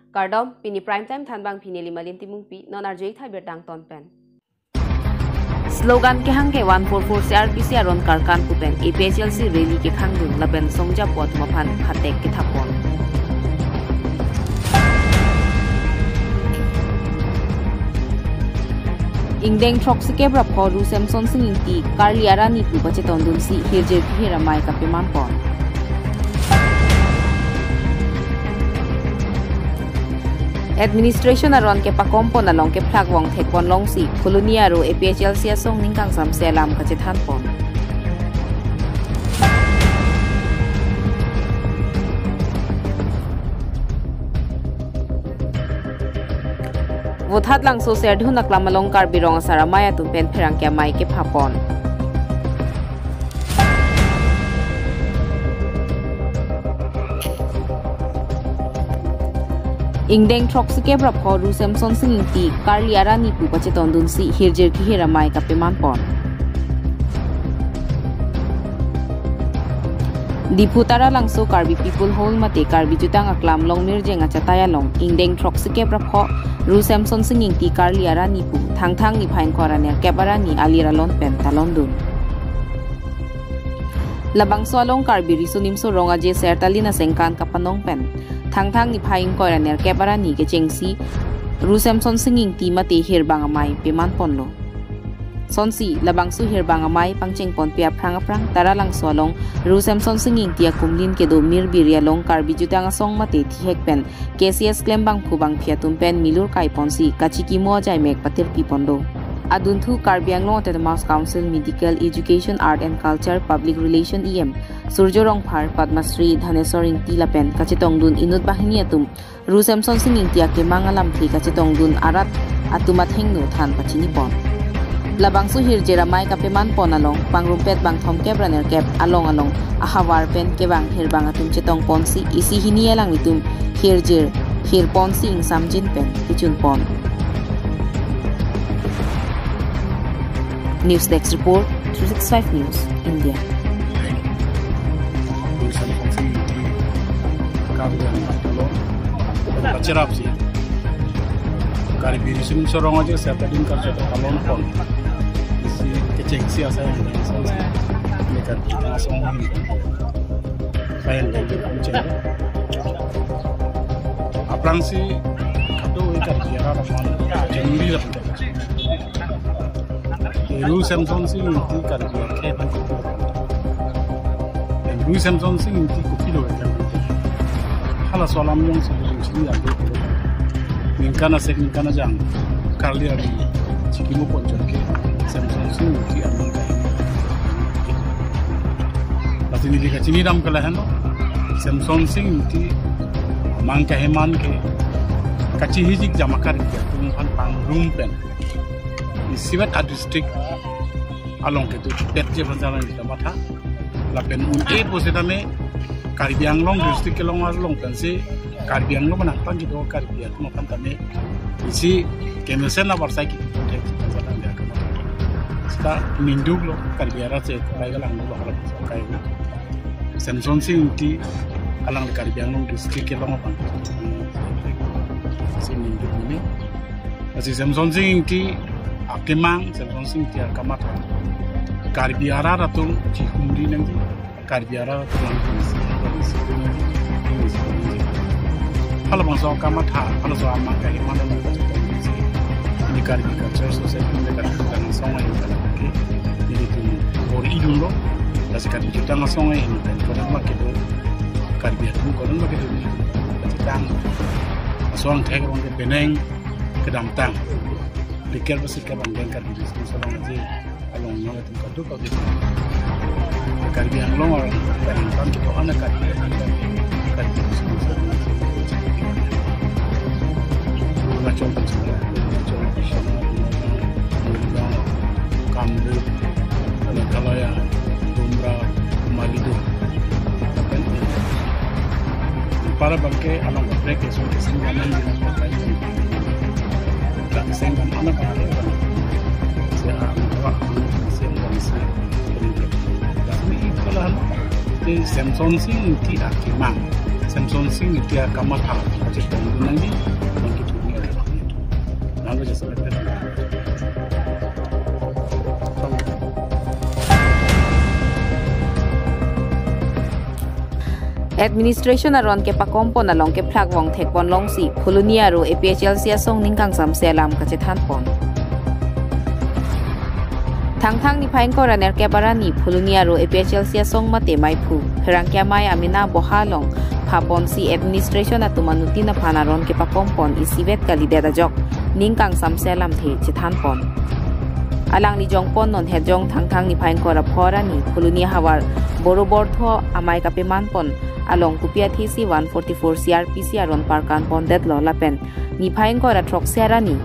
Kardom pini prime time thanbang pini lima lintimung pi non arjei thai berdang ton pen. Slogan ke hang ke 144 CRPC aron karkan pupen APHLC rally ke khangdun laben songja pot mapan khatek ke thapon. Ingdeng trok se kebra phoru Samson singti Karliara ni pu bache tondun si hirje hira mai kapiman pon. Administration aron ke pakompo na long ke plagwong thekpon long si kolonia ro APHLC asong ningkang sam selam ka chethan pon. Vothat lang so ser dhunak lamalong kar birong saramaya tu pen pherang kya mai ke phapon. Ingdeng trok se kebra phoru Samson singti Karliara ni pu bache tondun si hirjer ki hira mai kapiman pon. Diputara langso Karbi people hall mate Karbi jutang aklam long mirjeng achataya long Ingdeng trok se kebra pho ru Samson singti Karliara ni pu thang ni phain korane kebara ni alira lon pen talondun. Labang so long Karbi risunim so ronga je sertalina sengkan kapanong pen. Thang ni phaing koiraner kebara ni ke chengsi ru Samson singing ti mate hirbang amai peman ponlo sonsi labang su hirbang amai pangcheng pon pia prang tara lang solong ru Samson singing ti akumlin ke do mir biria long Karbi jutang song mate thi hekpen KCS klembang phubang phiatum pen milur kai ponsi kachiki mo jai mek patir pi pondo aduntu Karbi Anglong Autonomous Council Medical Education Art and Culture Public Relation EM Surjorong Phar Padmasri Dhaneswaring Tilapen kachetong dun inut bahini atum ru Samson singing tia ke mangalam thi kachetong dun arat atumat hengnu than pachini pon labang su hir jeramai kapeman pon along pangrumpet bang thom kebraner kep along ahawar pen ke bang hir bang atum chetong ponsi isi hini elang itum hir ponsi ing samjin pen kichun pon. News Desk Report 365 News India. Cerap sih. Kali biru sini sorong aja saya tadi kerja talon pon. Si keceng sih saya ini kan kita langsung ini. Saya yang jadi keceng. Apalagi sih kado ikan biara ramon jemuri lah. Ru Samson sih inti kali biara kayak Ru Samson sih inti kupilo ya. Hala soalam yang sini ada. Minkana jang Karliara cikimo ponjol ke Samson sih inti among kai. Lalu ini dikasih cini ram kalahan Samson sih inti amang kaheman ke kaci hijik jamakar ke tumpan pangrum pen. Sibat district along ke tu petje banjalan di tempat lapen unte positame Karbi Anglong district long pen si Karbi Anglong menantang gitu Karbi itu makan tame isi kemesen apa saja gitu banjalan dia kan kita minduk lo Karbi Ara se baik lang lo harap kayak Samson sih unti alang Karbi Anglong district long apa si minduk ini si Samson sih unti Akemang Samson sing tia kamata Karbi Ara ratul cihumri nanti Karbi Ara ratul hal bangsa kamata hal so amma kai mana ini Karbi Culture Society mereka dengan songai ini itu ori idunlo das Karbi kita ngasongai ini dan koran makedo Karbi itu koran makedo kita soang teh orang ke beneng ke damtang Dikir pasti kapan dengkar di sini seorang aja along nol itu kado kau itu Karbi Anglong orang kan kita anak Karbi di sini macam Kambu Kalaya Umra Malido para bangke along break es un sing ganan di pakai sing ganan apa Samson sing ti akimang Samson sing ti akamat ha jadi nanti Administration aron ke pakompo na long ke plak wong thekpon long si Phulunia ro APHLC asong ningkang sam selam ka chethan pon thang ni phain ko raner ke barani Phulunia ro APHLC asong mate mai phu herangkya mai amina bohalong phapon si administration atumanuti na phanaron ke pakompon isivet kalide da jok ningkang sam selam the chethan pon alang ni jongpon non hejong thang ni phain ko ra phorani Phulunia hawar borobor tho amai ka peman pon along kupia thisi 144 CRPC aron parkan pondet lo lapen ni phain ko ra throk serani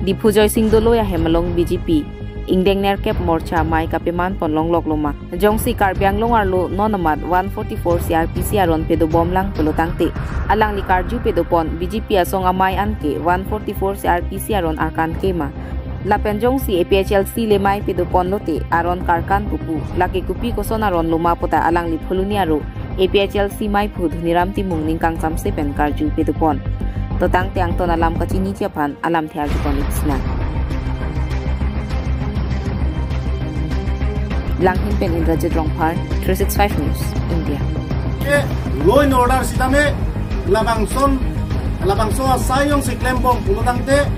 dipujoy singdolo ya hemalong BJP ingdeng nerkep morcha mai kapeman pon longlok loma jongsi karbyang longar lo nonamat 144 CRPC aron pedo bomlang pelotangte alang ni karju pedo pon BJP asong amai anke 144 CRPC aron arkan kema lapen jongsi APHLC lemai pedo pon lote aron karkan pupu laki kupi koson aron loma pota alang li Phulunia ro APHLC mai phud niram timung ningkang samse pen karju pedupon totang tiang ton alam kachini japan alam thiar jupon isna langhin pen indrajit rongphar 365 news India ke law and order sitame labangso sayong si klembong pulutangte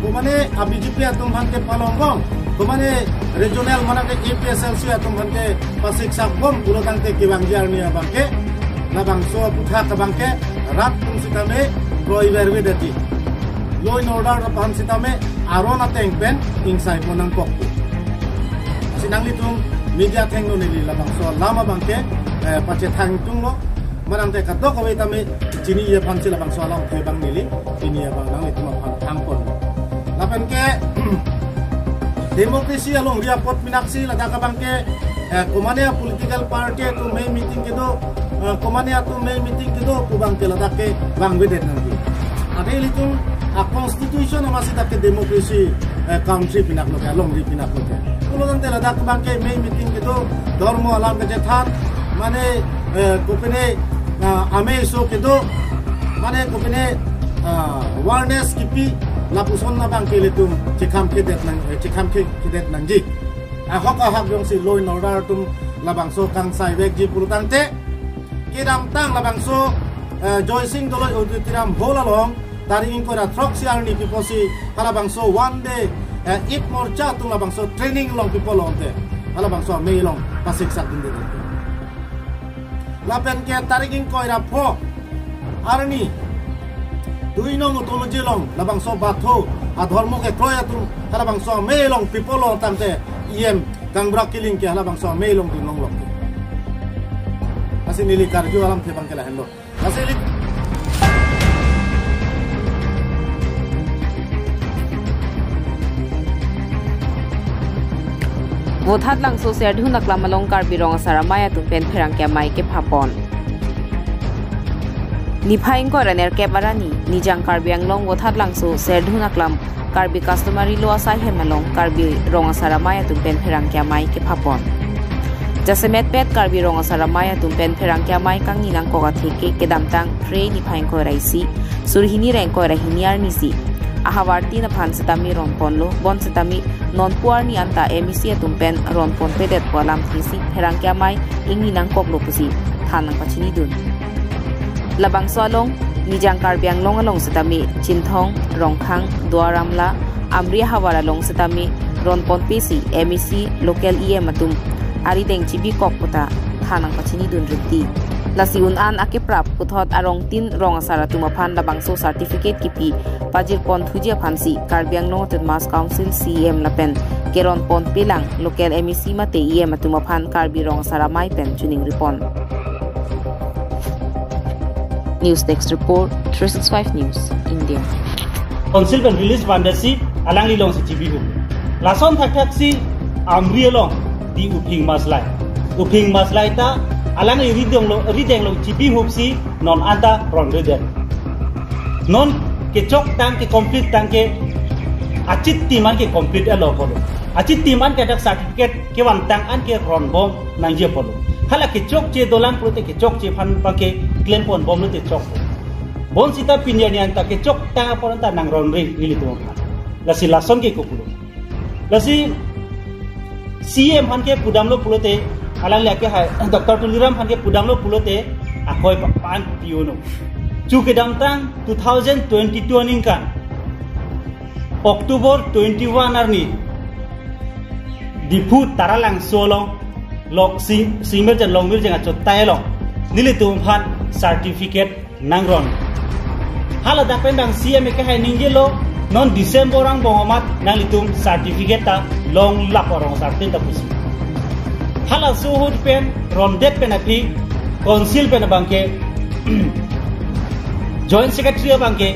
kumane BJP atum bante palonggong kumane regional manake APHLC atum bante pasik sakbom pulutangte kibangjar niya bangke labangso putha ka bangke rat tum sitame proiberwe dati law and order pan sitame arona tengpen insai ponang pokku sinang litung media tengno nili labangso lama bangke pache thang tunglo marangte kadok away tame chini ye pan sila bangso alam thebang nili ini ya bang litung pan thangpon lapan ke demokrasi along dia pot minaksi lada ka bangke komane political party tu main meeting ke do komane tu main meeting ke do ku bangke lada ke bang wedet nanti ade litung a constitution masih tak demokrasi country pinak lo ka long ri pinak lo ka kulo nante lada ka bangke main meeting ke do dharma alam ke jethan mane kopene ame so ke do mane kopene awareness kipi lapuson na bang kilitum cikam kidet nangjik ahok yung si law and order tum labangso kang sai vek ji purutangte kidam tang labangso joysing doloi uditiram holalong taring ko ra throk siar ni piposi labangso one day if morcha tum labangso training long people onte labangso me long pasik sak din de lapen ke taring ko ra pho arni tuino motology long labangso batho adharmo ke kroya tu labangso melong people lo tamte gangbra killing ke labangso melong tu long long asinili karju alam the bangkela hendo asili wothat lang so ser dhunak lamalong karbirong saramaya tu pen pherang ke mai ke phapon Niphaing ko raner ke barani nijang karbiang long wothat langso serdhuna klam karbi customary lo asai hemalong karbi ronga saramaya tumpen pherang kya mai ke phapon jasemet pet karbi ronga saramaya tumpen pherang kya mai kang ninang ko ga theke kedamtang pre niphaing ko raisi surhini reng ko rahiniar nisi ahawarti na phan sitami ronponlo bon sitami nonpuar ni anta MEC tumpen ronpon pedet polam thisi pherang kya mai inginang koklo pusi thanang pachini dun labang solong nijang karbiang long along setami Cinthong Rongkhang Duaramla Amria Hawara long setami Ronpon PC MEC local matum ari deng chibi kokpota thanang pachini dun riti lasiun an akeprap puthot arong tin rong asara tumaphan labang so certificate kipi pajir pon thujia phansi karbiang long tet mass council CM lapen keron pon pilang local MEC mate matumaphan karbi rong asara mai pen tuning ripon News Desk Report 365 News India Council kan release bandasi alang lilong si cibihu lason thak si amri long di uping maslai ta alang rideng lo cibihu si non anta ron reden non ke chok tang ke complete tang ke achit timan ke complete alo polo achit timan ke dak certificate ke wan tang an ke ron bom nang je polo hala ke chok che dolan prote ke chok che phan pa ke claim pon bom te chok bon sita pinya ni anta ke chok ta pon ta nang ron ri ili tu la si lason ke kupulo la si CM han ke pudamlo pulote ala la ke ha Dr. Tuliram han ke pudamlo pulote akoy pan piuno chu kedang tang 2022 ning kan Oktober 21 arni dipu taralang solong lok singmel jan longmil jang achot tailong nilitum phan certificate nangron hala da pendang CM ke hai ninggelo non December ang bongomat nalitum certificate ta long laporong sartin ta pusi hala suhud pen rondet pen api council pen bangke joint secretary bangke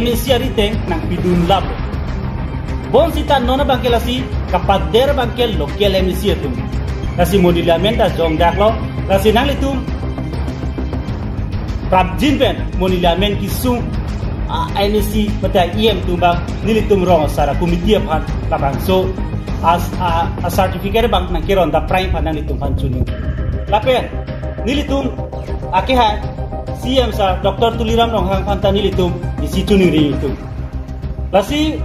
MSC arite nang pidun lab bon sita nona bangke lasi kapader bangke local MSC atum lasi monilamenta jong daklo lasi nalitum prabjin pen monilamen kisung MSC pada EM tumbang nilitum rong sara komite phan labang so as a certificate bang nang kiron da prime phan nilitum phan chuni lapen nilitum akeha CM sa Dr. Tuliram Ronghang Panta nilitum isi chuni ri itu lasi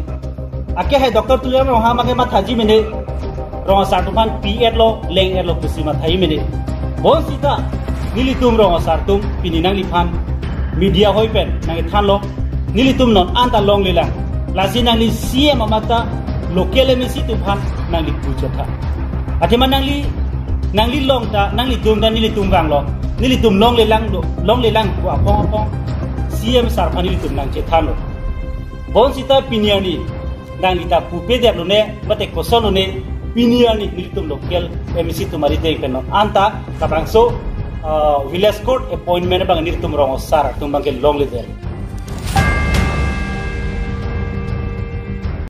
akeha Dr. Tuliram Ronghang make mathaji mene rong sar tu phan PED lo leng lo pusi mathai mene bon sita nilitum rong sar tum pininang liphan media hoipen nang than lo nilitum non anta long lela lasi nang li CM amata local MSC tu phan nang li pujatha atima nang li long ta nang li tum dan nilitum gang lo nilitum long lelang ku apong CM sar phan nilitum nang che than lo bon sita piniani nang lita pupe dep lo ne mate koson lo ne piniani nilitum local MSC tu mari dei pen anta kabrang so village court appointment bang nilitum rong sar tum bang long le